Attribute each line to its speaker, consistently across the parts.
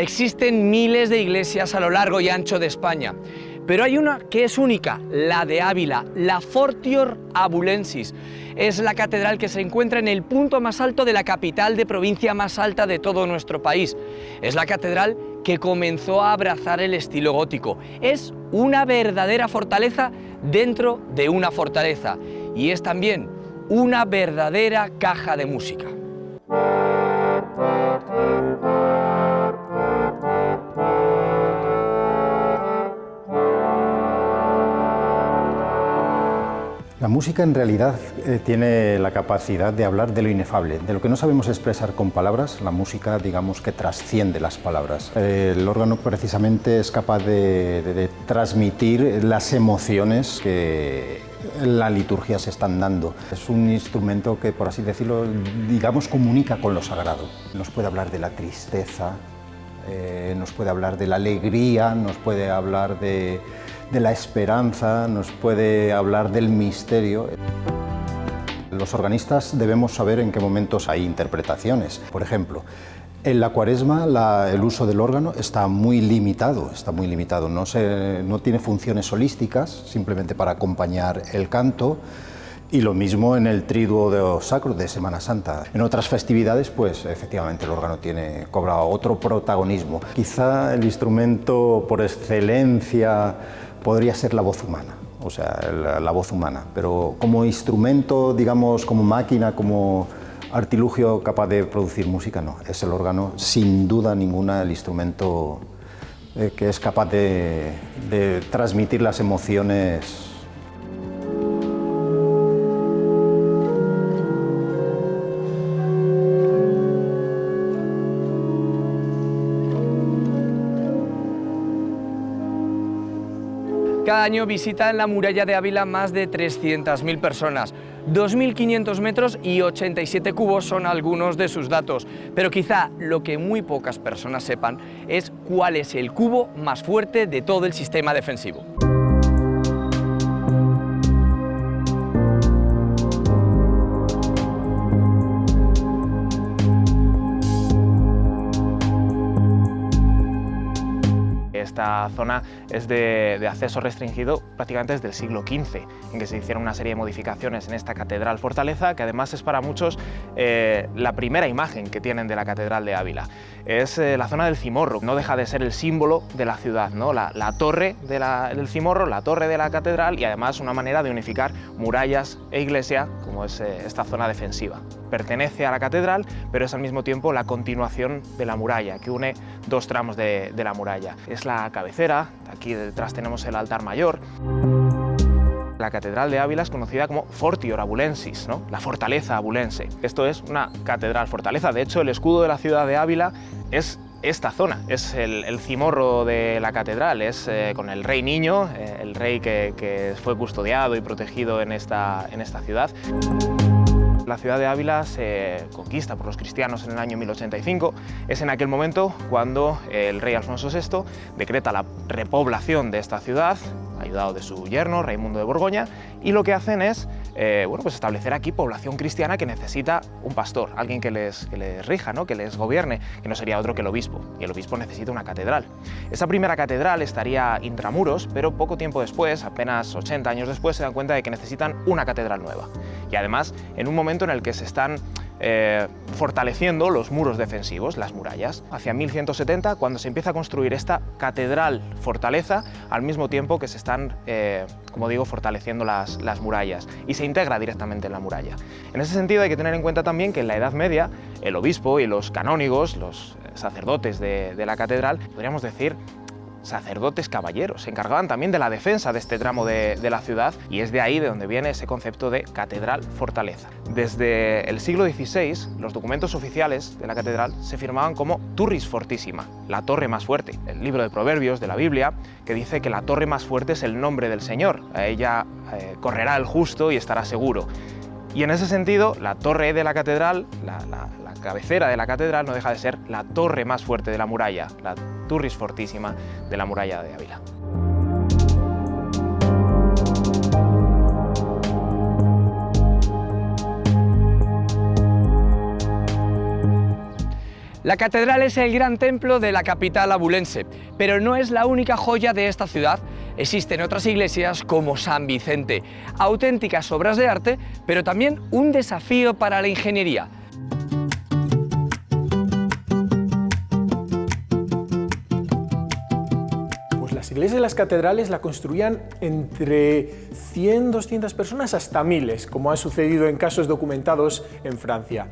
Speaker 1: Existen miles de iglesias a lo largo y ancho de España, pero hay una que es única, la de Ávila, la Fortior Abulensis. Es la catedral que se encuentra en el punto más alto de la capital de provincia más alta de todo nuestro país. Es la catedral que comenzó a abrazar el estilo gótico. Es una verdadera fortaleza dentro de una fortaleza y es también una verdadera caja de música.
Speaker 2: La música en realidad tiene la capacidad de hablar de lo inefable, de lo que no sabemos expresar con palabras. La música, digamos, que trasciende las palabras. El órgano precisamente es capaz de transmitir las emociones que en la liturgia se están dando. Es un instrumento que, por así decirlo, digamos, comunica con lo sagrado. Nos puede hablar de la tristeza, nos puede hablar de la alegría, nos puede hablar de la esperanza, nos puede hablar del misterio. Los organistas debemos saber en qué momentos hay interpretaciones. Por ejemplo, en la Cuaresma el uso del órgano está muy limitado, no tiene funciones solísticas, simplemente para acompañar el canto. Y lo mismo en el Triduo Sacro de Semana Santa. En otras festividades, pues efectivamente el órgano cobra otro protagonismo. Quizá el instrumento por excelencia podría ser la voz humana, la voz humana, pero como instrumento, digamos, como máquina, como artilugio capaz de producir música, no. Es el órgano, sin duda ninguna, el instrumento que es capaz de transmitir las emociones.
Speaker 1: Cada año visitan la muralla de Ávila más de 300.000 personas. 2.500 metros y 87 cubos son algunos de sus datos. Pero quizá lo que muy pocas personas sepan es cuál es el cubo más fuerte de todo el sistema defensivo.
Speaker 3: Esta zona es de acceso restringido prácticamente desde el siglo XV, en que se hicieron una serie de modificaciones en esta catedral fortaleza, que además es para muchos la primera imagen que tienen de la catedral de Ávila. Es la zona del Cimorro, no deja de ser el símbolo de la ciudad, ¿no? La torre del Cimorro, la torre de la catedral y además una manera de unificar murallas e iglesia, como es esta zona defensiva. Pertenece a la catedral, pero es al mismo tiempo la continuación de la muralla, que une dos tramos de la muralla. Es la cabecera, aquí detrás tenemos el altar mayor. La catedral de Ávila es conocida como Fortior Abulensis, ¿no? La fortaleza abulense. Esto es una catedral fortaleza, de hecho el escudo de la ciudad de Ávila es esta zona, es el cimorro de la catedral, es con el rey niño, el rey que fue custodiado y protegido en esta ciudad. La ciudad de Ávila se conquista por los cristianos en el año 1085. Es en aquel momento cuando el rey Alfonso VI decreta la repoblación de esta ciudad, ayudado de su yerno, Raimundo de Borgoña, y lo que hacen es pues establecer aquí población cristiana que necesita un pastor, alguien que les rija, ¿no? Que les gobierne, que no sería otro que el obispo, y el obispo necesita una catedral. Esa primera catedral estaría intramuros, pero poco tiempo después, apenas 80 años después, se dan cuenta de que necesitan una catedral nueva. Y además, en un momento en el que se están fortaleciendo los muros defensivos, las murallas. Hacia 1170, cuando se empieza a construir esta catedral fortaleza, al mismo tiempo que se están, como digo, fortaleciendo las murallas y se integra directamente en la muralla. En ese sentido hay que tener en cuenta también que en la Edad Media el obispo y los canónigos, los sacerdotes de la catedral, podríamos decir sacerdotes caballeros, se encargaban también de la defensa de este tramo de la ciudad y es de ahí de donde viene ese concepto de catedral fortaleza. Desde el siglo XVI, los documentos oficiales de la catedral se firmaban como Turris Fortissima, la torre más fuerte. El libro de Proverbios de la Biblia, que dice que la torre más fuerte es el nombre del Señor, a ella correrá el justo y estará seguro. Y en ese sentido, la torre de la catedral, la cabecera de la catedral, no deja de ser la torre más fuerte de la muralla, la Turris Fortissima de la muralla de Ávila.
Speaker 1: La catedral es el gran templo de la capital abulense, pero no es la única joya de esta ciudad. Existen otras iglesias como San Vicente, auténticas obras de arte, pero también un desafío para la ingeniería.
Speaker 4: Las iglesias y las catedrales la construían entre 100, 200 personas hasta miles, como ha sucedido en casos documentados en Francia.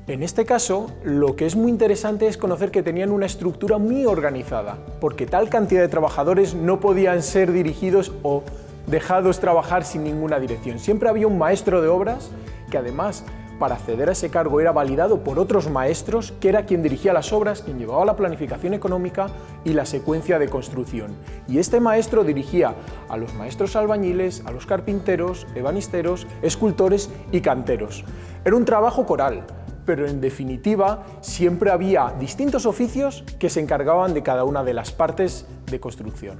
Speaker 4: En este caso, lo que es muy interesante es conocer que tenían una estructura muy organizada, porque tal cantidad de trabajadores no podían ser dirigidos o dejados trabajar sin ninguna dirección. Siempre había un maestro de obras que además, para acceder a ese cargo, era validado por otros maestros, que era quien dirigía las obras, quien llevaba la planificación económica y la secuencia de construcción. Y este maestro dirigía a los maestros albañiles, a los carpinteros, ebanisteros, escultores y canteros. Era un trabajo coral, pero en definitiva siempre había distintos oficios que se encargaban de cada una de las partes de construcción.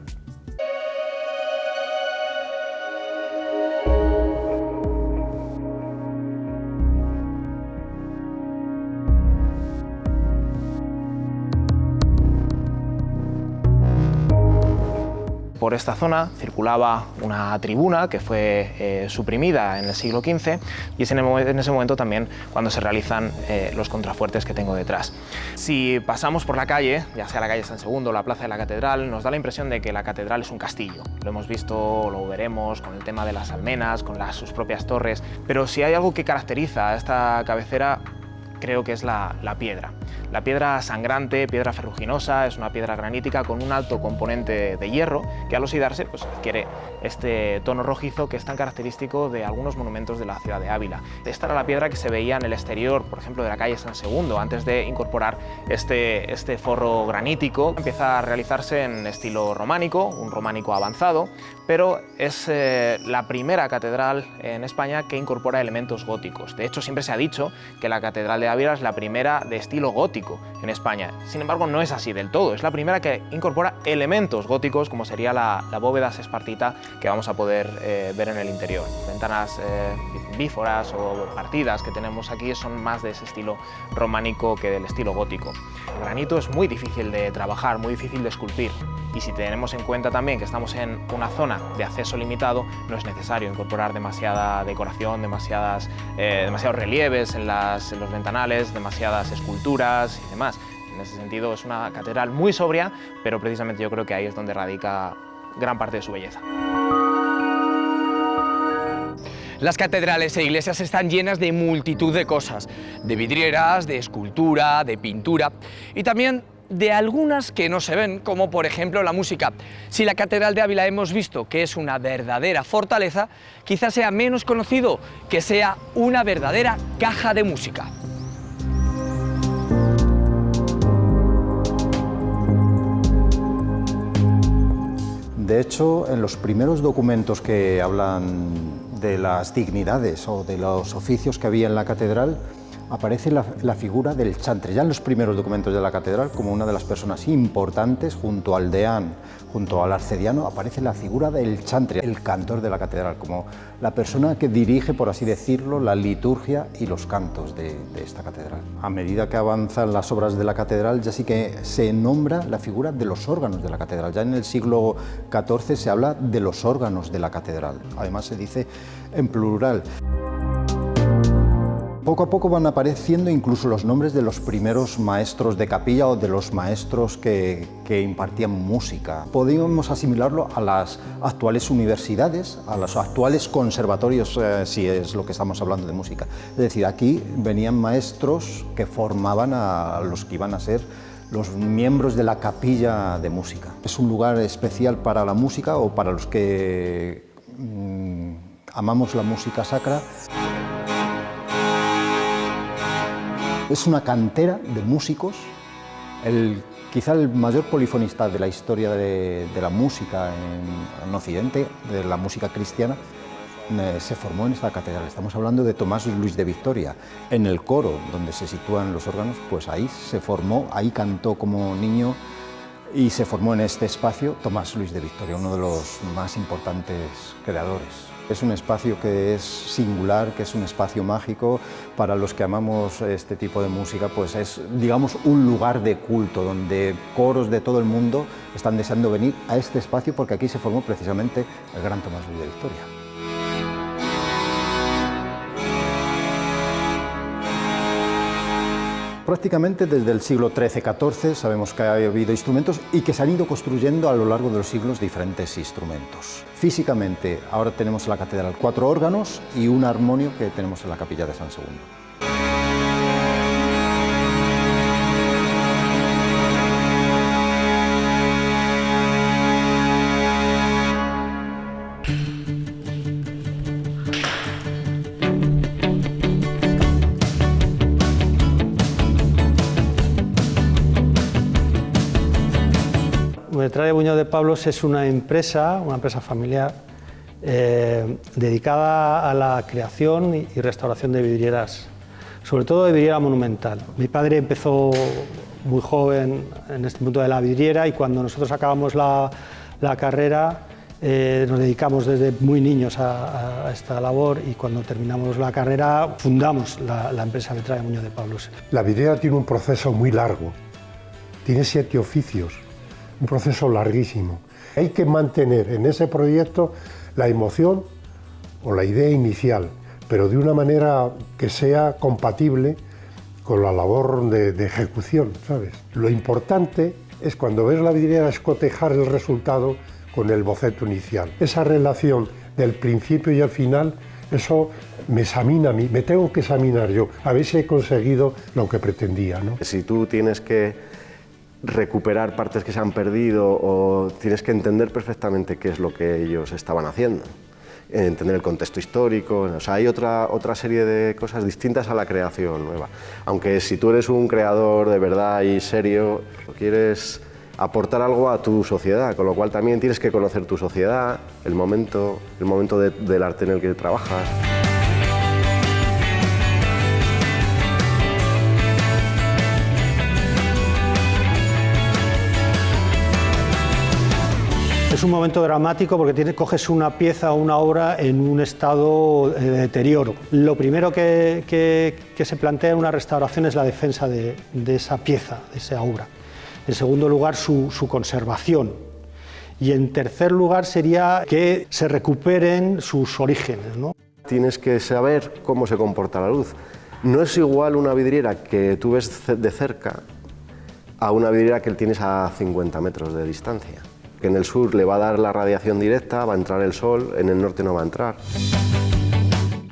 Speaker 3: Por esta zona circulaba una tribuna que fue suprimida en el siglo XV y es en ese momento también cuando se realizan los contrafuertes que tengo detrás. Si pasamos por la calle, ya sea la calle San Segundo o la Plaza de la Catedral, nos da la impresión de que la catedral es un castillo. Lo hemos visto, lo veremos con el tema de las almenas, con sus propias torres, pero si hay algo que caracteriza a esta cabecera, creo que es la piedra. La piedra sangrante, piedra ferruginosa, es una piedra granítica con un alto componente de hierro que al oxidarse pues, adquiere este tono rojizo que es tan característico de algunos monumentos de la ciudad de Ávila. Esta era la piedra que se veía en el exterior, por ejemplo, de la calle San Segundo, antes de incorporar este forro granítico. Empieza a realizarse en estilo románico, un románico avanzado, pero es la primera catedral en España que incorpora elementos góticos. De hecho, siempre se ha dicho que la Catedral de Ávila es la primera de estilo gótico en España. Sin embargo, no es así del todo. Es la primera que incorpora elementos góticos, como sería la bóveda sespartita que vamos a poder ver en el interior. Ventanas bíforas o partidas que tenemos aquí son más de ese estilo románico que del estilo gótico. El granito es muy difícil de trabajar, muy difícil de esculpir. Y si tenemos en cuenta también que estamos en una zona de acceso limitado, no es necesario incorporar demasiada decoración, demasiados relieves en los ventanales, demasiadas esculturas y demás. En ese sentido es una catedral muy sobria, pero precisamente yo creo que ahí es donde radica gran parte de su belleza.
Speaker 1: Las catedrales e iglesias están llenas de multitud de cosas, de vidrieras, de escultura, de pintura y también de algunas que no se ven, como por ejemplo la música. Si la Catedral de Ávila hemos visto que es una verdadera fortaleza, quizás sea menos conocido que sea una verdadera caja de música.
Speaker 2: De hecho, en los primeros documentos que hablan de las dignidades o de los oficios que había en la catedral, aparece la figura del chantre, ya en los primeros documentos de la catedral, como una de las personas importantes, junto al deán, junto al arcediano, aparece la figura del chantre, el cantor de la catedral, como la persona que dirige, por así decirlo, la liturgia y los cantos de esta catedral. A medida que avanzan las obras de la catedral, ya sí que se nombra la figura de los órganos de la catedral. Ya en el siglo XIV se habla de los órganos de la catedral, además se dice en plural. Poco a poco van apareciendo incluso los nombres de los primeros maestros de capilla o de los maestros que impartían música. Podríamos asimilarlo a las actuales universidades, a los actuales conservatorios, si es lo que estamos hablando de música. Es decir, aquí venían maestros que formaban a los que iban a ser los miembros de la capilla de música. Es un lugar especial para la música o para los que amamos la música sacra. Es una cantera de músicos, quizá el mayor polifonista de la historia de la música en Occidente, de la música cristiana, se formó en esta catedral. Estamos hablando de Tomás Luis de Victoria. En el coro, donde se sitúan los órganos, pues ahí se formó, ahí cantó como niño y se formó en este espacio Tomás Luis de Victoria, uno de los más importantes creadores. Es un espacio que es singular, que es un espacio mágico. Para los que amamos este tipo de música, pues es, digamos, un lugar de culto donde coros de todo el mundo están deseando venir a este espacio porque aquí se formó precisamente el gran Tomàs Lull de Victoria. Prácticamente desde el siglo XIII-XIV sabemos que ha habido instrumentos y que se han ido construyendo a lo largo de los siglos diferentes instrumentos. Físicamente, ahora tenemos en la catedral 4 órganos y un armonio que tenemos en la capilla de San Segundo.
Speaker 5: Metralia Buñol de Pablos es una empresa familiar dedicada a la creación y restauración de vidrieras, sobre todo de vidriera monumental. Mi padre empezó muy joven en este mundo de la vidriera y cuando nosotros acabamos la carrera nos dedicamos desde muy niños a esta labor y cuando terminamos la carrera fundamos la empresa Metralia Buñol de Pablos.
Speaker 6: La vidriera tiene un proceso muy largo, tiene 7 oficios. Un proceso larguísimo. Hay que mantener en ese proyecto la emoción o la idea inicial, pero de una manera que sea compatible con la labor de ejecución, ¿sabes? Lo importante es cuando ves la vidriera es cotejar el resultado con el boceto inicial. Esa relación del principio y el final, eso me examina a mí, me tengo que examinar yo, a ver si he conseguido lo que pretendía, ¿no?
Speaker 7: Si tú tienes que recuperar partes que se han perdido o tienes que entender perfectamente qué es lo que ellos estaban haciendo, entender el contexto histórico, o sea, hay otra serie de cosas distintas a la creación nueva. Aunque si tú eres un creador de verdad y serio, quieres aportar algo a tu sociedad, con lo cual también tienes que conocer tu sociedad, el momento del arte en el que trabajas.
Speaker 5: Es un momento dramático porque coges una pieza o una obra en un estado de deterioro. Lo primero que se plantea en una restauración es la defensa de esa pieza, de esa obra. En segundo lugar, su conservación. Y en tercer lugar sería que se recuperen sus orígenes, ¿no?
Speaker 7: Tienes que saber cómo se comporta la luz. No es igual una vidriera que tú ves de cerca a una vidriera que tienes a 50 metros de distancia. Que en el sur le va a dar la radiación directa, va a entrar el sol, en el norte no va a entrar.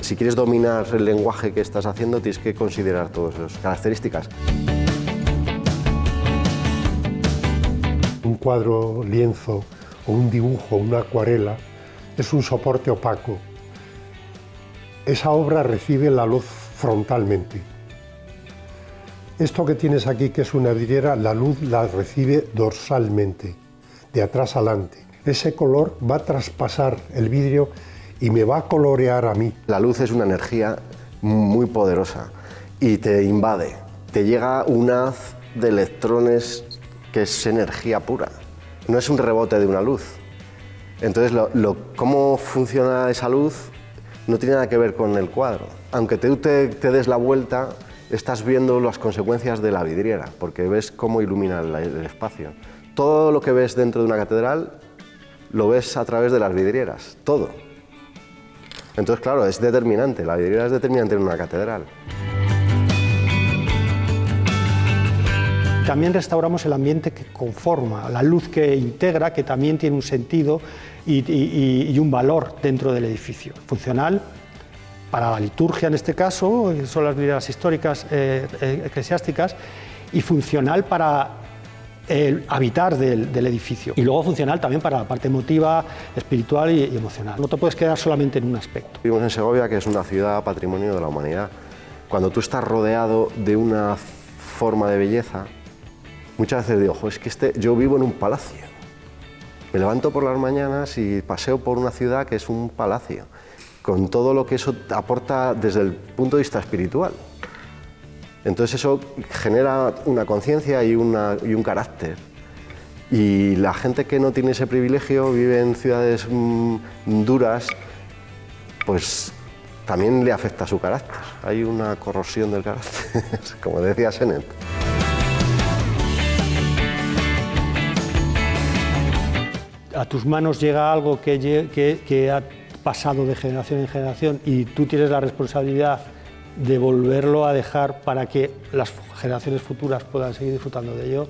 Speaker 7: Si quieres dominar el lenguaje que estás haciendo, tienes que considerar todas esas características.
Speaker 6: Un cuadro, lienzo, o un dibujo, una acuarela, es un soporte opaco. Esa obra recibe la luz frontalmente. Esto que tienes aquí, que es una vidriera, la luz la recibe dorsalmente, de atrás adelante. Ese color va a traspasar el vidrio y me va a colorear a mí.
Speaker 7: La luz es una energía muy poderosa y te invade. Te llega un haz de electrones que es energía pura. No es un rebote de una luz. Entonces, cómo funciona esa luz no tiene nada que ver con el cuadro. Aunque tú te des la vuelta, estás viendo las consecuencias de la vidriera, porque ves cómo ilumina el espacio. Todo lo que ves dentro de una catedral lo ves a través de las vidrieras, todo. Entonces, claro, es determinante, la vidriera es determinante en una catedral.
Speaker 5: También restauramos el ambiente que conforma, la luz que integra, que también tiene un sentido y un valor dentro del edificio. Funcional para la liturgia en este caso, que son las vidrieras históricas eclesiásticas, y funcional para el habitar del edificio. Y luego funcional también para la parte emotiva, espiritual y emocional. No te puedes quedar solamente en un aspecto.
Speaker 7: Vivimos en Segovia, que es una ciudad patrimonio de la humanidad. Cuando tú estás rodeado de una forma de belleza, muchas veces digo, es que yo vivo en un palacio. Me levanto por las mañanas y paseo por una ciudad que es un palacio, con todo lo que eso aporta desde el punto de vista espiritual. Entonces eso genera una conciencia y un carácter. Y la gente que no tiene ese privilegio vive en ciudades duras pues también le afecta a su carácter. Hay una corrosión del carácter, como decía Sennett.
Speaker 5: A tus manos llega algo que ha pasado de generación en generación y tú tienes la responsabilidad de volverlo a dejar para que las generaciones futuras puedan seguir disfrutando de ello,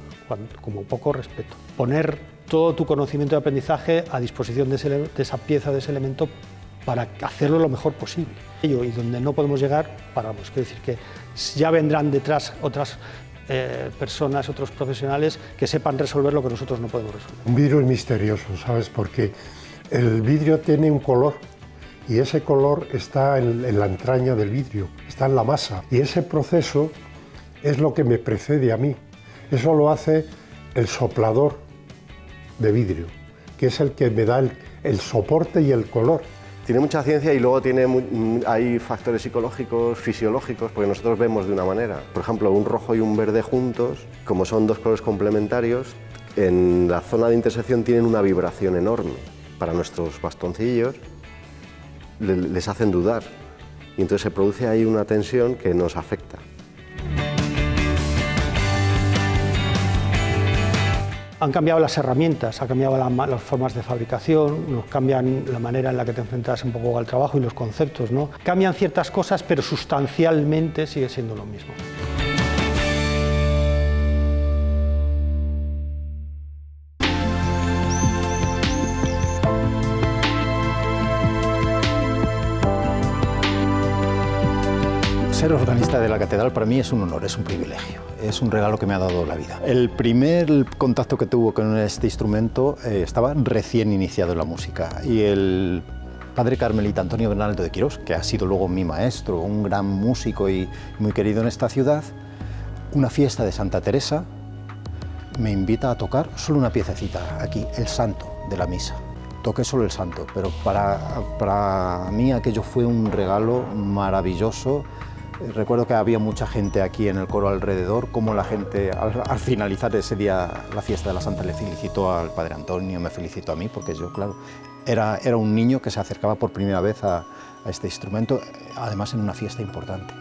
Speaker 5: como poco respeto. Poner todo tu conocimiento de aprendizaje a disposición de esa pieza, de ese elemento, para hacerlo lo mejor posible. Y donde no podemos llegar, paramos. Quiero decir que ya vendrán detrás otras personas, otros profesionales que sepan resolver lo que nosotros no podemos resolver.
Speaker 6: Un vidrio es misterioso, ¿sabes? Porque el vidrio tiene un color y ese color está en la entraña del vidrio, está en la masa. Y ese proceso es lo que me precede a mí. Eso lo hace el soplador de vidrio, que es el que me da el soporte y el color.
Speaker 7: Tiene mucha ciencia y luego hay factores psicológicos, fisiológicos, porque nosotros vemos de una manera. Por ejemplo, un rojo y un verde juntos, como son dos colores complementarios, en la zona de intersección tienen una vibración enorme. Para nuestros bastoncillos les hacen dudar y entonces se produce ahí una tensión que nos afecta.
Speaker 5: Han cambiado las herramientas, han cambiado las formas de fabricación, nos cambian la manera en la que te enfrentas un poco al trabajo y los conceptos, ¿no? Cambian ciertas cosas, pero sustancialmente sigue siendo lo mismo.
Speaker 2: Ser organista de la catedral para mí es un honor, es un privilegio, es un regalo que me ha dado la vida. El primer contacto que tuve con este instrumento estaba recién iniciado en la música y el padre carmelita Antonio Bernaldo de Quirós, que ha sido luego mi maestro, un gran músico y muy querido en esta ciudad, una fiesta de Santa Teresa, me invita a tocar solo una piececita aquí, el santo de la misa. Toqué solo el santo, pero para mí aquello fue un regalo maravilloso. Recuerdo que había mucha gente aquí en el coro alrededor, como la gente al finalizar ese día la fiesta de la Santa le felicitó al padre Antonio, me felicitó a mí, porque yo, claro, era un niño que se acercaba por primera vez a este instrumento, además en una fiesta importante.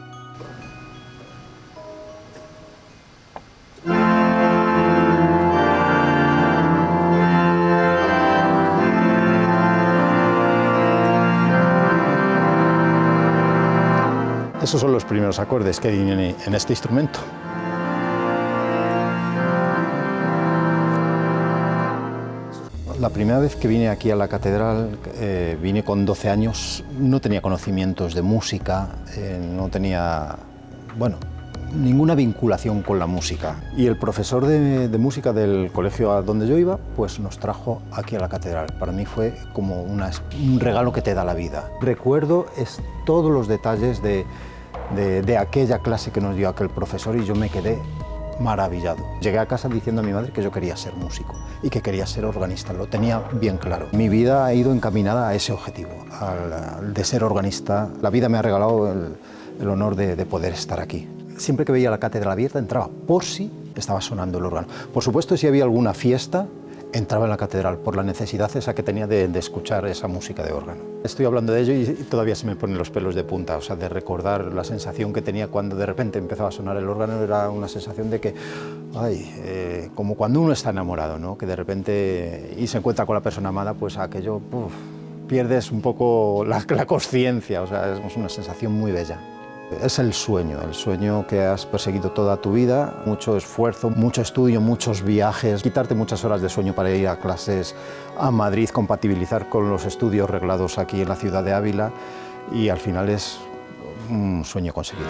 Speaker 2: Esos son los primeros acordes que vienen en este instrumento. La primera vez que vine aquí a la catedral, vine con 12 años, no tenía conocimientos de música, no tenía, bueno, ninguna vinculación con la música. Y el profesor de música del colegio a donde yo iba, pues nos trajo aquí a la catedral. Para mí fue como un regalo que te da la vida. Recuerdo todos los detalles de aquella clase que nos dio aquel profesor y yo me quedé maravillado. Llegué a casa diciendo a mi madre que yo quería ser músico y que quería ser organista, lo tenía bien claro. Mi vida ha ido encaminada a ese objetivo, de ser organista. La vida me ha regalado el honor de poder estar aquí. Siempre que veía la catedral abierta entraba por si estaba sonando el órgano. Por supuesto, si había alguna fiesta, entraba en la catedral por la necesidad esa que tenía de escuchar esa música de órgano. Estoy hablando de ello y todavía se me ponen los pelos de punta, o sea, de recordar la sensación que tenía cuando de repente empezaba a sonar el órgano. Era una sensación de que, como cuando uno está enamorado, ¿no? Que de repente y se encuentra con la persona amada, pues aquello, pierdes un poco la consciencia, o sea, es una sensación muy bella. Es el sueño que has perseguido toda tu vida, mucho esfuerzo, mucho estudio, muchos viajes, quitarte muchas horas de sueño para ir a clases a Madrid, compatibilizar con los estudios reglados aquí en la ciudad de Ávila y al final es un sueño conseguido.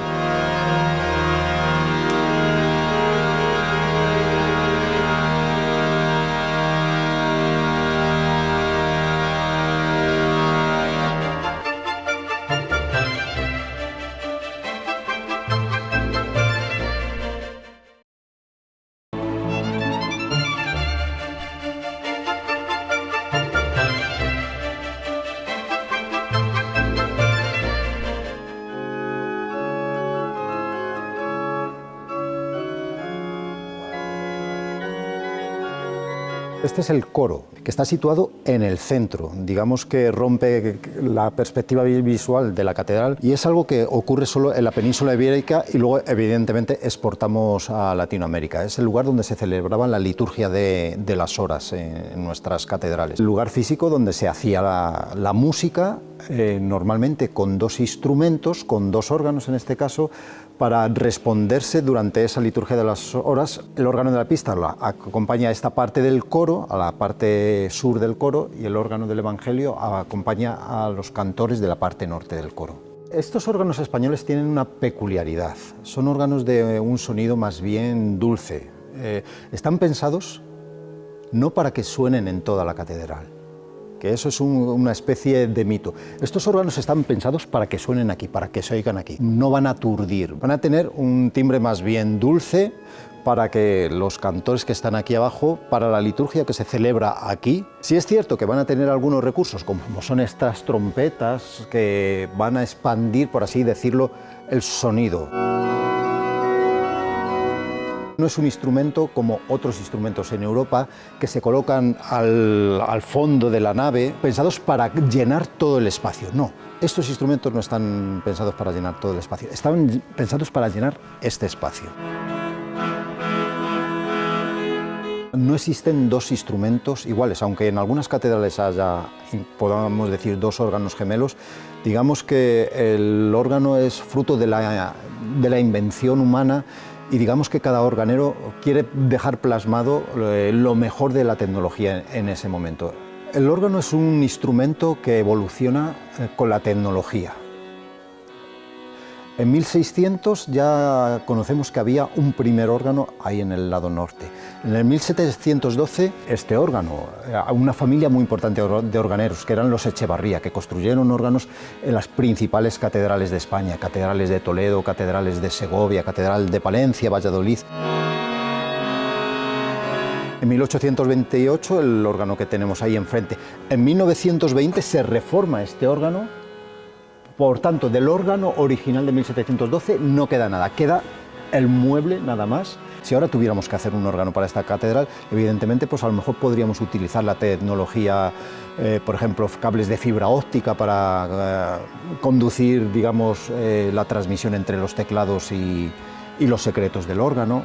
Speaker 2: Este es el coro, que está situado en el centro, digamos que rompe la perspectiva visual de la catedral, y es algo que ocurre solo en la península ibérica y luego evidentemente exportamos a Latinoamérica. Es el lugar donde se celebraba la liturgia de las horas en nuestras catedrales. El lugar físico donde se hacía la música, normalmente con dos instrumentos, con dos órganos en este caso, para responderse durante esa liturgia de las horas. El órgano de la epístola acompaña a esta parte del coro, a la parte sur del coro, y el órgano del Evangelio acompaña a los cantores de la parte norte del coro. Estos órganos españoles tienen una peculiaridad, son órganos de un sonido más bien dulce. Están pensados no para que suenen en toda la catedral, que eso es una especie de mito. Estos órganos están pensados para que suenen aquí, para que se oigan aquí. No van a aturdir, van a tener un timbre más bien dulce para que los cantores que están aquí abajo, para la liturgia que se celebra aquí, sí es cierto que van a tener algunos recursos, como son estas trompetas, que van a expandir, por así decirlo, el sonido. No es un instrumento como otros instrumentos en Europa que se colocan al fondo de la nave, pensados para llenar todo el espacio. No, estos instrumentos no están pensados para llenar todo el espacio, están pensados para llenar este espacio. No existen dos instrumentos iguales, aunque en algunas catedrales haya, podamos decir, dos órganos gemelos. Digamos que el órgano es fruto de la invención humana, y digamos que cada organero quiere dejar plasmado lo mejor de la tecnología en ese momento. El órgano es un instrumento que evoluciona con la tecnología. En 1600 ya conocemos que había un primer órgano ahí en el lado norte. En el 1712 este órgano, una familia muy importante de organeros, que eran los Echevarría, que construyeron órganos en las principales catedrales de España, catedrales de Toledo, catedrales de Segovia, catedral de Palencia, Valladolid. En 1828 el órgano que tenemos ahí enfrente. En 1920 se reforma este órgano. Por tanto, del órgano original de 1712 no queda nada, queda el mueble nada más. Si ahora tuviéramos que hacer un órgano para esta catedral, evidentemente pues a lo mejor podríamos utilizar la tecnología, por ejemplo, cables de fibra óptica para conducir, digamos, la transmisión entre los teclados y los secretos del órgano.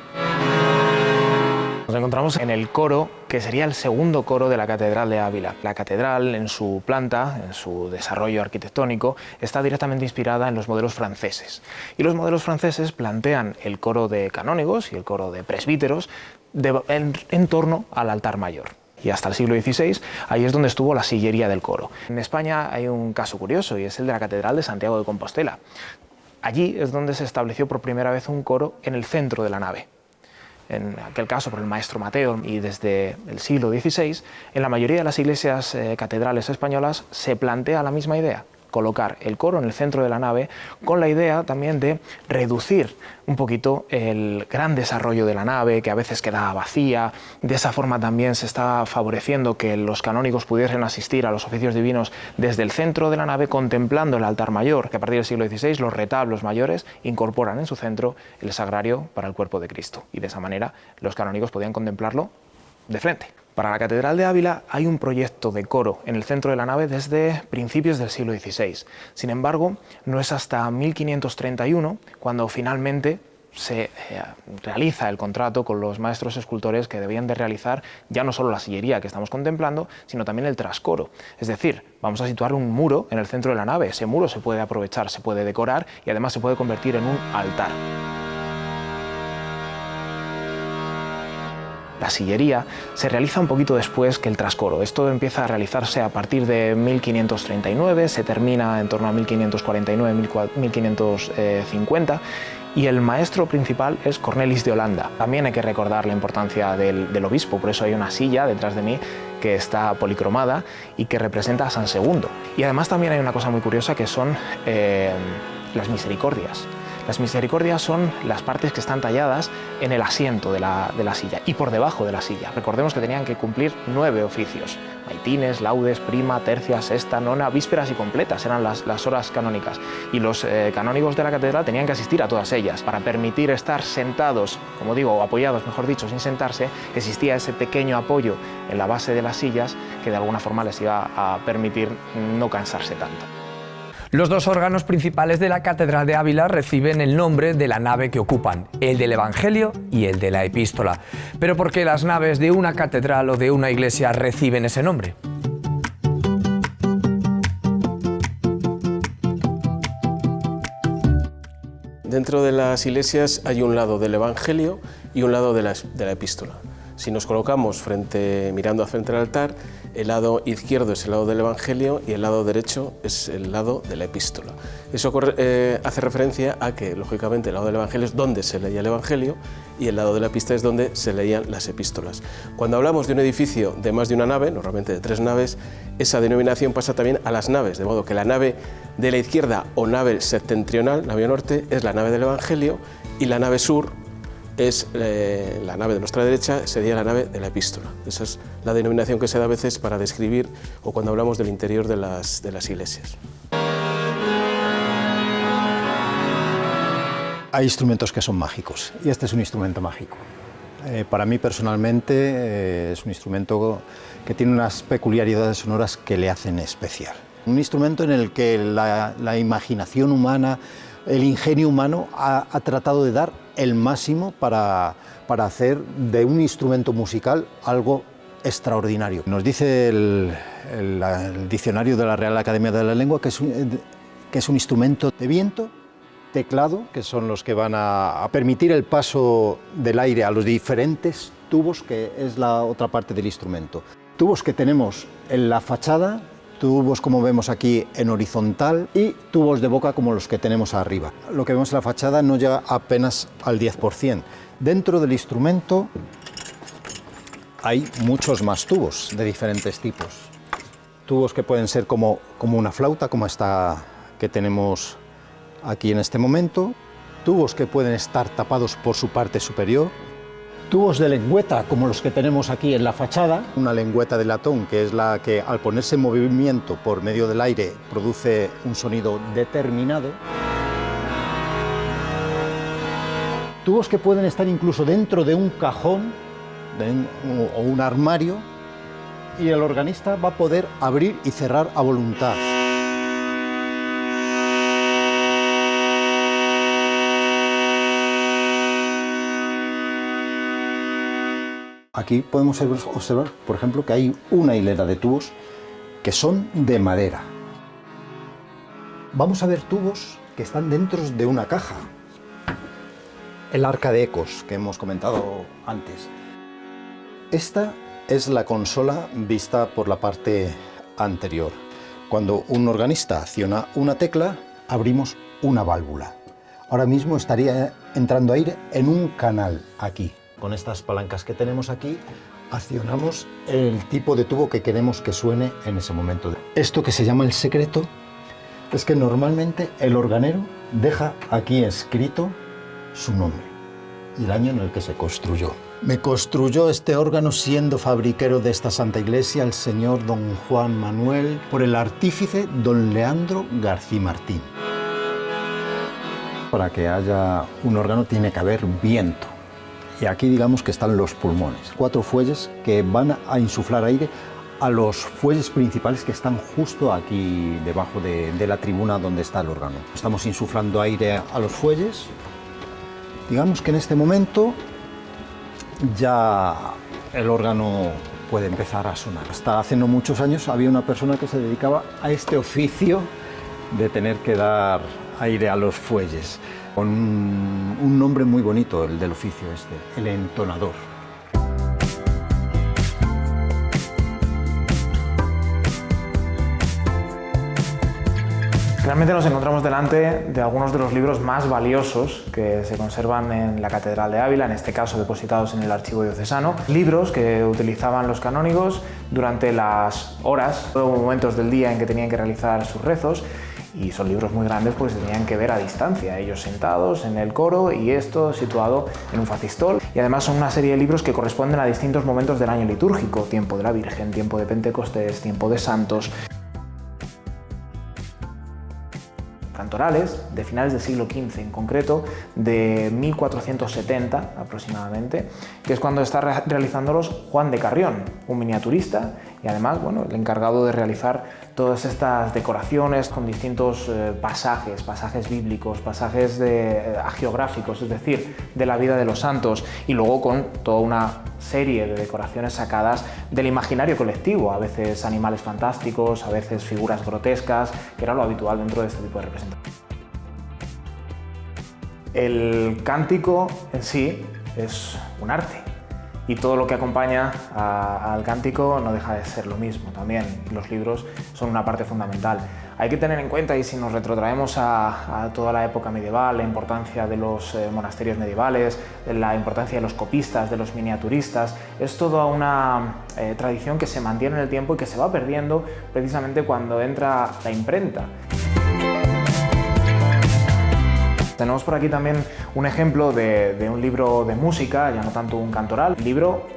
Speaker 3: Nos encontramos en el coro, que sería el segundo coro de la Catedral de Ávila. La catedral, en su planta, en su desarrollo arquitectónico, está directamente inspirada en los modelos franceses. Y los modelos franceses plantean el coro de canónigos y el coro de presbíteros en torno al altar mayor. Y hasta el siglo XVI, ahí es donde estuvo la sillería del coro. En España hay un caso curioso, y es el de la Catedral de Santiago de Compostela. Allí es donde se estableció por primera vez un coro en el centro de la nave. En aquel caso por el maestro Mateo, y desde el siglo XVI, en la mayoría de las iglesias catedrales españolas se plantea la misma idea, colocar el coro en el centro de la nave, con la idea también de reducir un poquito el gran desarrollo de la nave, que a veces quedaba vacía. De esa forma también se está favoreciendo que los canónigos pudiesen asistir a los oficios divinos desde el centro de la nave, contemplando el altar mayor, que a partir del siglo XVI los retablos mayores incorporan en su centro el sagrario para el cuerpo de Cristo, y de esa manera los canónigos podían contemplarlo de frente. Para la Catedral de Ávila hay un proyecto de coro en el centro de la nave desde principios del siglo XVI. Sin embargo, no es hasta 1531 cuando finalmente se realiza el contrato con los maestros escultores que debían de realizar ya no solo la sillería que estamos contemplando, sino también el trascoro. Es decir, vamos a situar un muro en el centro de la nave. Ese muro se puede aprovechar, se puede decorar y además se puede convertir en un altar. La sillería se realiza un poquito después que el trascoro. Esto empieza a realizarse a partir de 1539, se termina en torno a 1549-1550, y el maestro principal es Cornelis de Holanda. También hay que recordar la importancia del obispo, por eso hay una silla detrás de mí que está policromada y que representa a San Segundo. Y además también hay una cosa muy curiosa, que son las misericordias. Las misericordias son las partes que están talladas en el asiento de la silla y por debajo de la silla. Recordemos que tenían que cumplir 9 oficios: maitines, laudes, prima, tercia, sexta, nona, vísperas y completas eran las horas canónicas. Y los canónigos de la catedral tenían que asistir a todas ellas. Para permitir estar sentados, como digo, o apoyados, mejor dicho, sin sentarse, existía ese pequeño apoyo en la base de las sillas que de alguna forma les iba a permitir no cansarse tanto.
Speaker 1: Los dos órganos principales de la Catedral de Ávila reciben el nombre de la nave que ocupan, el del Evangelio y el de la Epístola. Pero ¿por qué las naves de una catedral o de una iglesia reciben ese nombre?
Speaker 8: Dentro de las iglesias hay un lado del Evangelio y un lado de la Epístola. Si nos colocamos mirando frente al altar, el lado izquierdo es el lado del Evangelio y el lado derecho es el lado de la Epístola. Eso hace referencia a que, lógicamente, el lado del Evangelio es donde se leía el Evangelio y el lado de la Epístola es donde se leían las Epístolas. Cuando hablamos de un edificio de más de una nave, normalmente de 3 naves, esa denominación pasa también a las naves, de modo que la nave de la izquierda o nave septentrional, nave norte, es la nave del Evangelio y la nave sur es la nave de nuestra derecha, sería la nave de la Epístola. Esa es la denominación que se da a veces para describir o cuando hablamos del interior de las iglesias.
Speaker 2: Hay instrumentos que son mágicos y este es un instrumento mágico. Para mí personalmente es un instrumento que tiene unas peculiaridades sonoras que le hacen especial. Un instrumento en el que la imaginación humana, el ingenio humano ha tratado de dar el máximo para hacer de un instrumento musical algo extraordinario. Nos dice el diccionario de la Real Academia de la Lengua que es un instrumento de viento, teclado, que son los que van a permitir el paso del aire a los diferentes tubos, que es la otra parte del instrumento. Tubos que tenemos en la fachada, tubos como vemos aquí en horizontal y tubos de boca como los que tenemos arriba. Lo que vemos en la fachada no llega apenas al 10%. Dentro del instrumento hay muchos más tubos de diferentes tipos. Tubos que pueden ser como una flauta, como esta que tenemos aquí en este momento. Tubos que pueden estar tapados por su parte superior. Tubos de lengüeta, como los que tenemos aquí en la fachada. Una lengüeta de latón, que es la que al ponerse en movimiento por medio del aire produce un sonido determinado. Tubos que pueden estar incluso dentro de un cajón o un armario y el organista va a poder abrir y cerrar a voluntad. Aquí podemos observar, por ejemplo, que hay una hilera de tubos que son de madera. Vamos a ver tubos que están dentro de una caja. El arca de ecos que hemos comentado antes. Esta es la consola vista por la parte anterior. Cuando un organista acciona una tecla, abrimos una válvula. Ahora mismo estaría entrando aire en un canal aquí. Con estas palancas que tenemos aquí, accionamos el tipo de tubo que queremos que suene en ese momento. Esto que se llama el secreto es que normalmente el organero deja aquí escrito su nombre y el año en el que se construyó. Me construyó este órgano siendo fabriquero de esta Santa Iglesia el señor don Juan Manuel por el artífice don Leandro García Martín. Para que haya un órgano tiene que haber viento. Y aquí digamos que están los pulmones, 4 fuelles que van a insuflar aire a los fuelles principales que están justo aquí debajo de la tribuna donde está el órgano. Estamos insuflando aire a los fuelles. Digamos que en este momento ya el órgano puede empezar a sonar. Hasta hace no muchos años había una persona que se dedicaba a este oficio de tener que dar aire a los fuelles, con un nombre muy bonito, el del oficio este, el entonador.
Speaker 3: Realmente nos encontramos delante de algunos de los libros más valiosos que se conservan en la Catedral de Ávila, en este caso depositados en el Archivo Diocesano. Libros que utilizaban los canónigos durante las horas o momentos del día en que tenían que realizar sus rezos Y son libros muy grandes porque se tenían que ver a distancia, ellos sentados en el coro y esto situado en un facistol. Y además son una serie de libros que corresponden a distintos momentos del año litúrgico: tiempo de la Virgen, tiempo de Pentecostés, tiempo de santos. Cantorales de finales del siglo XV, en concreto de 1470 aproximadamente, que es cuando está realizándolos Juan de Carrión, un miniaturista y además, bueno, el encargado de realizar todas estas decoraciones con distintos pasajes bíblicos, pasajes hagiográficos, es decir, de la vida de los santos, y luego con toda una serie de decoraciones sacadas del imaginario colectivo, a veces animales fantásticos, a veces figuras grotescas, que era lo habitual dentro de este tipo de representaciones. El cántico en sí es un arte, y todo lo que acompaña al cántico no deja de ser lo mismo también. Los libros son una parte fundamental. Hay que tener en cuenta, y si nos retrotraemos a toda la época medieval, la importancia de los monasterios medievales, la importancia de los copistas, de los miniaturistas, es toda una tradición que se mantiene en el tiempo y que se va perdiendo precisamente cuando entra la imprenta. Tenemos por aquí también un ejemplo de un libro de música, ya no tanto un cantoral, libro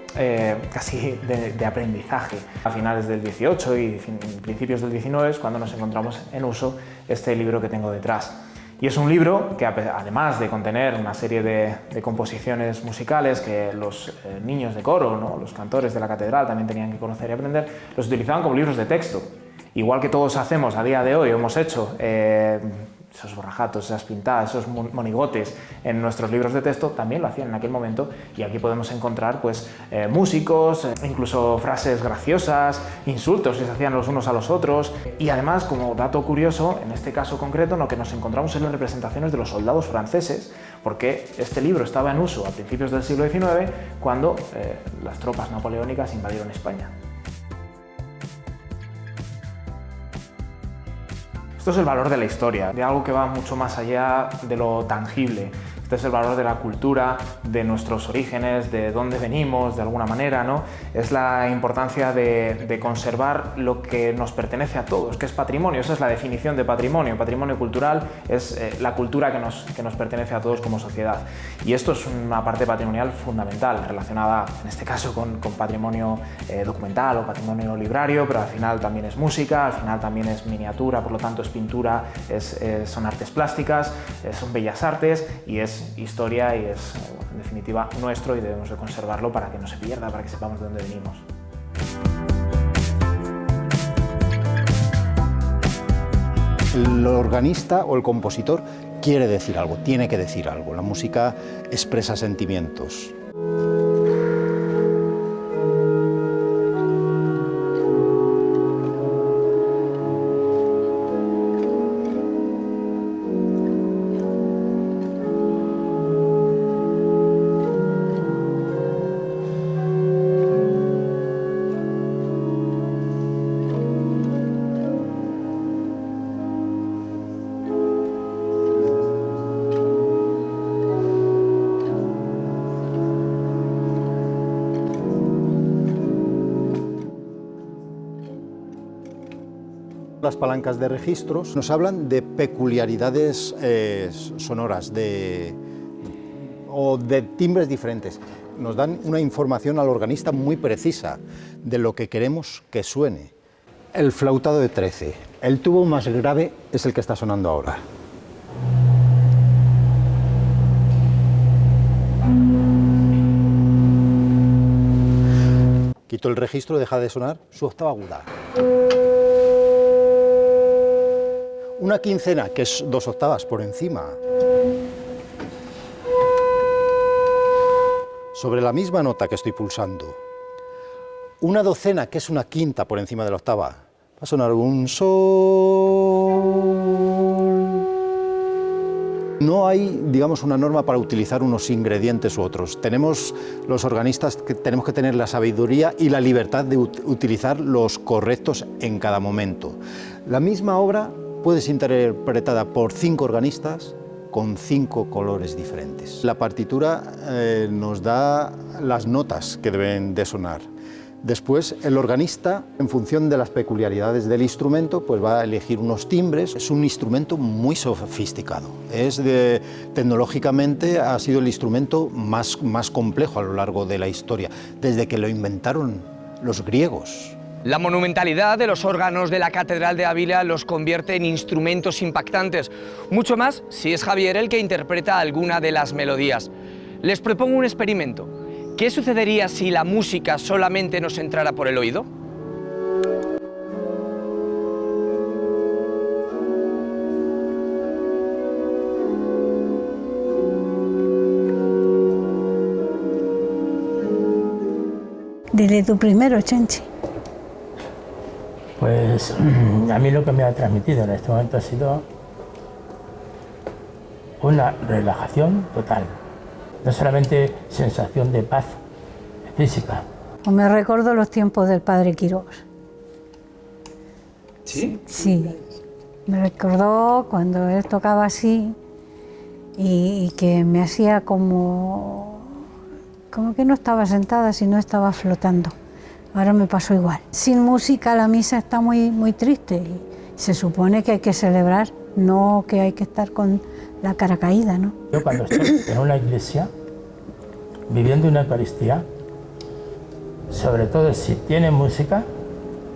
Speaker 3: casi de aprendizaje. A finales del 18 y principios del 19 es cuando nos encontramos en uso este libro que tengo detrás. Y es un libro que, además de contener una serie de composiciones musicales que los niños de coro, ¿no?, los cantores de la catedral también tenían que conocer y aprender, los utilizaban como libros de texto. Igual que todos hacemos a día de hoy, hemos hecho esos borrajatos, esas pintadas, esos monigotes en nuestros libros de texto, también lo hacían en aquel momento, y aquí podemos encontrar pues, músicos, incluso frases graciosas, insultos que se hacían los unos a los otros. Y además, como dato curioso, en este caso concreto, lo que nos encontramos en las representaciones de los soldados franceses, porque este libro estaba en uso a principios del siglo XIX, cuando las tropas napoleónicas invadieron España. Esto es el valor de la historia, de algo que va mucho más allá de lo tangible. Este es el valor de la cultura, de nuestros orígenes, de dónde venimos, de alguna manera, ¿no? Es la importancia de conservar lo que nos pertenece a todos, que es patrimonio. Esa es la definición de patrimonio. Patrimonio cultural es la cultura que nos pertenece a todos como sociedad. Y esto es una parte patrimonial fundamental, relacionada, en este caso, con patrimonio documental o patrimonio librario, pero al final también es música, al final también es miniatura, por lo tanto es pintura, son artes plásticas, son bellas artes, y es historia, y es, en definitiva, nuestro, y debemos de conservarlo para que no se pierda, para que sepamos de dónde venimos.
Speaker 2: El organista o el compositor quiere decir algo, tiene que decir algo. La música expresa sentimientos. Las palancas de registros nos hablan de peculiaridades sonoras o de timbres diferentes. Nos dan una información al organista muy precisa de lo que queremos que suene. El flautado de 13. El tubo más grave es el que está sonando ahora. Quito el registro, deja de sonar su octava aguda. Una quincena, que es 2 octavas por encima. Sobre la misma nota que estoy pulsando. Una docena, que es una quinta por encima de la octava. Va a sonar un sol. No hay, digamos, una norma para utilizar unos ingredientes u otros. Tenemos, los organistas, que tenemos que tener la sabiduría y la libertad de utilizar los correctos en cada momento. La misma obra puede ser interpretada por 5 organistas con 5 colores diferentes. La partitura nos da las notas que deben de sonar, Después, el organista, en función de las peculiaridades del instrumento, pues va a elegir unos timbres. Es un instrumento muy sofisticado. Tecnológicamente ha sido el instrumento más complejo a lo largo de la historia, desde que lo inventaron los griegos.
Speaker 1: La monumentalidad de los órganos de la Catedral de Ávila los convierte en instrumentos impactantes, mucho más si es Javier el que interpreta alguna de las melodías. Les propongo un experimento. ¿Qué sucedería si la música solamente nos entrara por el oído?
Speaker 9: Dile tú primero, Chenchi.
Speaker 10: Pues a mí lo que me ha transmitido en este momento ha sido una relajación total. No solamente sensación de paz física.
Speaker 9: Me recuerdo los tiempos del padre Quirós.
Speaker 1: ¿Sí?
Speaker 9: Sí. Me recordó cuando él tocaba así y que me hacía como que no estaba sentada, sino estaba flotando. Ahora me pasó igual. Sin música la misa está muy triste y se supone que hay que celebrar, no que hay que estar con la cara caída, ¿no?
Speaker 10: Yo cuando estoy en una iglesia, viviendo una Eucaristía, sobre todo si tiene música,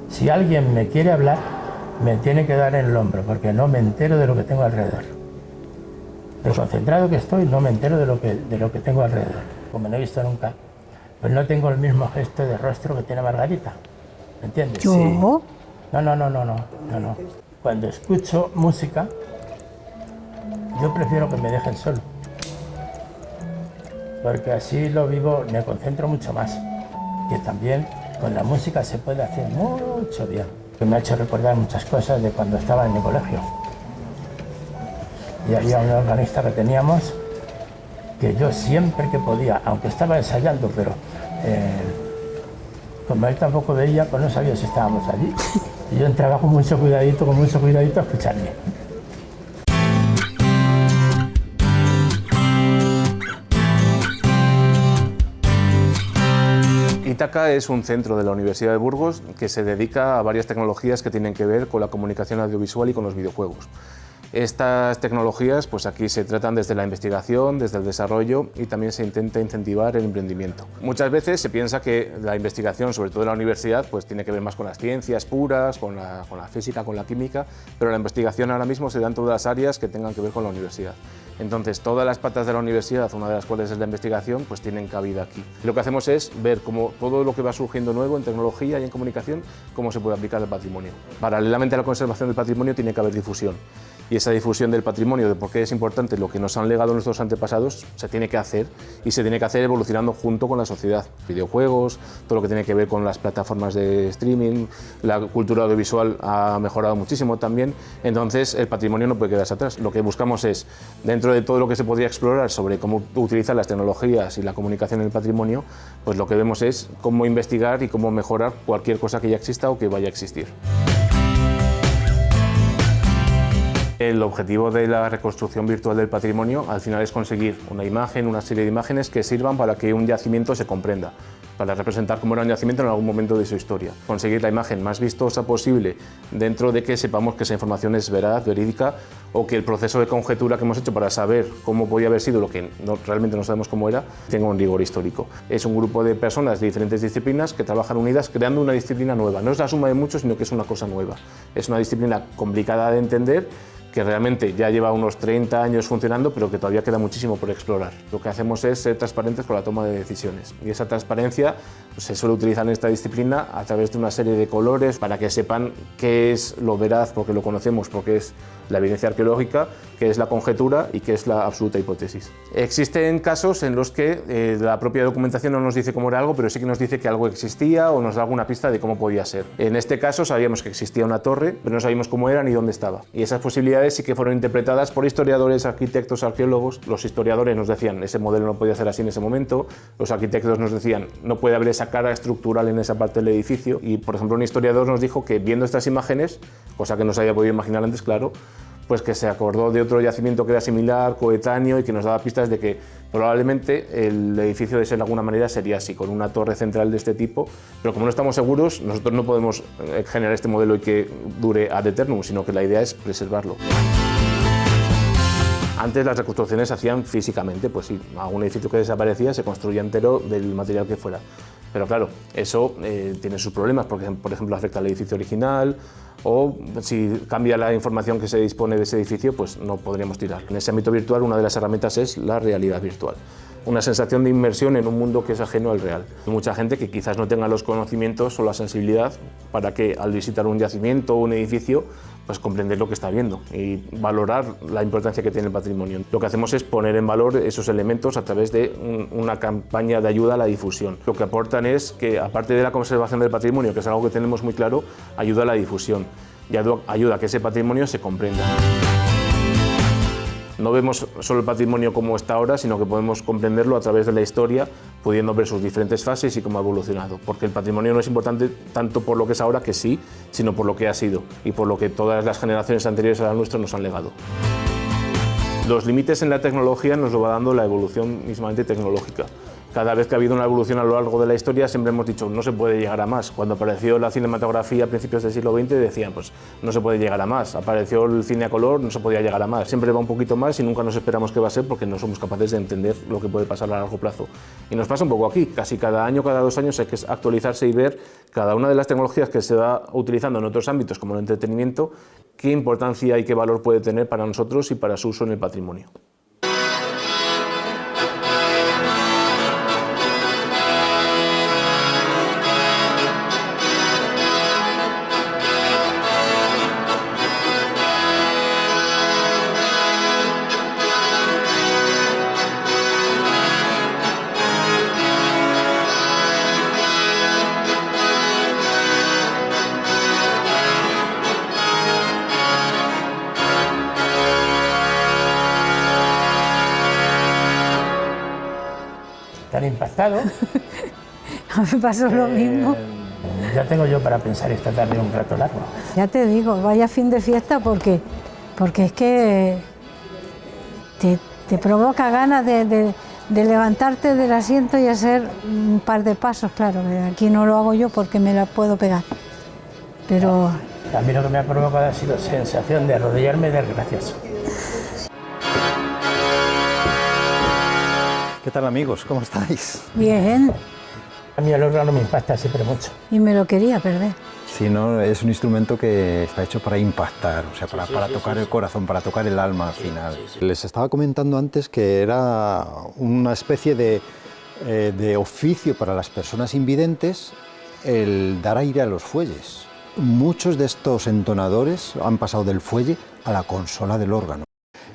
Speaker 10: si alguien me quiere hablar, me tiene que dar en el hombro, porque no me entero de lo que tengo alrededor. De concentrado que estoy, no me entero de lo que tengo alrededor. Como no he visto nunca, pues no tengo el mismo gesto de rostro que tiene Margarita, ¿me entiendes?
Speaker 9: ¿Yo?
Speaker 10: Sí. No. Cuando escucho música, yo prefiero que me dejen solo, porque así lo vivo, me concentro mucho más, que también con la música se puede hacer mucho bien, que me ha hecho recordar muchas cosas de cuando estaba en mi colegio. Y había un organista que teníamos, que yo siempre que podía, aunque estaba ensayando, pero como él tampoco veía, pues no sabía si estábamos allí. Y yo entraba con mucho cuidadito a escucharle.
Speaker 11: Ítaca es un centro de la Universidad de Burgos que se dedica a varias tecnologías que tienen que ver con la comunicación audiovisual y con los videojuegos. Estas tecnologías, pues aquí se tratan desde la investigación, desde el desarrollo y también se intenta incentivar el emprendimiento. Muchas veces se piensa que la investigación, sobre todo en la universidad, pues tiene que ver más con las ciencias puras, con la física, con la química, pero la investigación ahora mismo se da en todas las áreas que tengan que ver con la universidad. Entonces, todas las patas de la universidad, una de las cuales es la investigación, pues tienen cabida aquí. Lo que hacemos es ver cómo todo lo que va surgiendo nuevo en tecnología y en comunicación, cómo se puede aplicar al patrimonio. Paralelamente a la conservación del patrimonio tiene que haber difusión. Y esa difusión del patrimonio, de por qué es importante lo que nos han legado nuestros antepasados, se tiene que hacer y se tiene que hacer evolucionando junto con la sociedad. Videojuegos, todo lo que tiene que ver con las plataformas de streaming, la cultura audiovisual ha mejorado muchísimo también, entonces el patrimonio no puede quedarse atrás. Lo que buscamos es, dentro de todo lo que se podría explorar sobre cómo utilizar las tecnologías y la comunicación en el patrimonio, pues lo que vemos es cómo investigar y cómo mejorar cualquier cosa que ya exista o que vaya a existir. El objetivo de la reconstrucción virtual del patrimonio al final es conseguir una imagen, una serie de imágenes que sirvan para que un yacimiento se comprenda, para representar cómo era un yacimiento en algún momento de su historia. Conseguir la imagen más vistosa posible dentro de que sepamos que esa información es veraz, verídica, o que el proceso de conjetura que hemos hecho para saber cómo podía haber sido lo que realmente no sabemos cómo era, tenga un rigor histórico. Es un grupo de personas de diferentes disciplinas que trabajan unidas creando una disciplina nueva. No es la suma de muchos, sino que es una cosa nueva. Es una disciplina complicada de entender, que realmente ya lleva unos 30 años funcionando, pero que todavía queda muchísimo por explorar. Lo que hacemos es ser transparentes con la toma de decisiones, y esa transparencia pues, se suele utilizar en esta disciplina a través de una serie de colores para que sepan qué es lo veraz, porque lo conocemos, porque es la evidencia arqueológica, qué es la conjetura y qué es la absoluta hipótesis. Existen casos en los que la propia documentación no nos dice cómo era algo, pero sí que nos dice que algo existía o nos da alguna pista de cómo podía ser. En este caso sabíamos que existía una torre, pero no sabíamos cómo era ni dónde estaba. Y esas posibilidades sí que fueron interpretadas por historiadores, arquitectos, arqueólogos. Los historiadores nos decían ese modelo no podía ser así en ese momento, los arquitectos nos decían no puede haber esa cara estructural en esa parte del edificio, y por ejemplo un historiador nos dijo que viendo estas imágenes, cosa que no se había podido imaginar antes, claro, pues que se acordó de otro yacimiento que era similar, coetáneo, y que nos daba pistas de que probablemente el edificio de alguna manera sería así, con una torre central de este tipo, pero como no estamos seguros, nosotros no podemos generar este modelo y que dure ad eternum, sino que la idea es preservarlo. Antes las reconstrucciones se hacían físicamente, pues sí, algún edificio que desaparecía se construía entero del material que fuera. Pero claro, eso tiene sus problemas, porque por ejemplo afecta al edificio original, o si cambia la información que se dispone de ese edificio, pues no podríamos tirarlo. En ese ámbito virtual, una de las herramientas es la realidad virtual. Una sensación de inmersión en un mundo que es ajeno al real. Hay mucha gente que quizás no tenga los conocimientos o la sensibilidad para que al visitar un yacimiento o un edificio, pues comprender lo que está viendo y valorar la importancia que tiene el patrimonio. Lo que hacemos es poner en valor esos elementos a través de una campaña de ayuda a la difusión. Lo que aportan es que, aparte de la conservación del patrimonio, que es algo que tenemos muy claro, ayuda a la difusión y ayuda a que ese patrimonio se comprenda. No vemos solo el patrimonio como está ahora, sino que podemos comprenderlo a través de la historia, pudiendo ver sus diferentes fases y cómo ha evolucionado. Porque el patrimonio no es importante tanto por lo que es ahora, que sí, sino por lo que ha sido y por lo que todas las generaciones anteriores a la nuestra nos han legado. Los límites en la tecnología nos lo va dando la evolución mismamente tecnológica. Cada vez que ha habido una evolución a lo largo de la historia siempre hemos dicho no se puede llegar a más. Cuando apareció la cinematografía a principios del siglo XX decían pues no se puede llegar a más. Apareció el cine a color, no se podía llegar a más. Siempre va un poquito más y nunca nos esperamos qué va a ser porque no somos capaces de entender lo que puede pasar a largo plazo. Y nos pasa un poco aquí. Casi cada año, cada 2 años hay que actualizarse y ver cada una de las tecnologías que se va utilizando en otros ámbitos como el entretenimiento, qué importancia y qué valor puede tener para nosotros y para su uso en el patrimonio.
Speaker 10: ¿Tan impactado?
Speaker 9: A mí me pasó lo mismo.
Speaker 10: Ya tengo yo para pensar esta tarde un rato largo.
Speaker 9: Ya te digo, vaya fin de fiesta porque es que te provoca ganas de levantarte del asiento y hacer un par de pasos. Claro, aquí no lo hago yo porque me la puedo pegar. Pero
Speaker 10: a mí lo que me ha provocado ha sido sensación de arrodillarme y dar gracias.
Speaker 2: ¿Qué tal, amigos? ¿Cómo estáis?
Speaker 9: Bien.
Speaker 10: A mí el órgano me impacta siempre mucho.
Speaker 9: Y me lo quería perder.
Speaker 2: Sí, no, es un instrumento que está hecho para impactar, o sea, para tocar el corazón, para tocar el alma al final. Les estaba comentando antes que era una especie de oficio para las personas invidentes el dar aire a los fuelles. Muchos de estos entonadores han pasado del fuelle a la consola del órgano.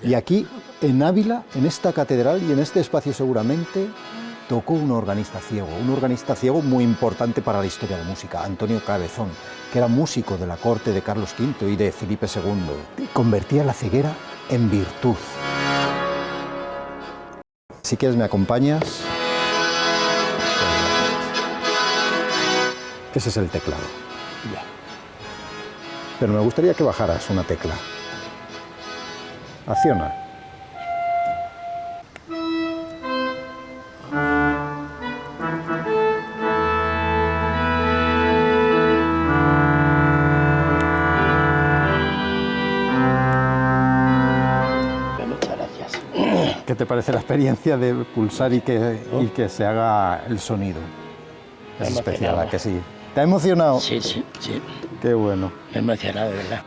Speaker 2: Y aquí, en Ávila, en esta catedral y en este espacio seguramente, tocó un organista ciego muy importante para la historia de música, Antonio Cabezón, que era músico de la corte de Carlos V y de Felipe II. Convertía la ceguera en virtud. Si quieres, me acompañas. Ese es el teclado. Pero me gustaría que bajaras una tecla. Acciona.
Speaker 10: Muchas gracias.
Speaker 2: ¿Qué te parece la experiencia de pulsar y que se haga el sonido? Es especial, ¿a que sí? ¿Te ha emocionado?
Speaker 10: Sí, sí, sí.
Speaker 2: Qué bueno.
Speaker 10: Me he emocionado, de verdad.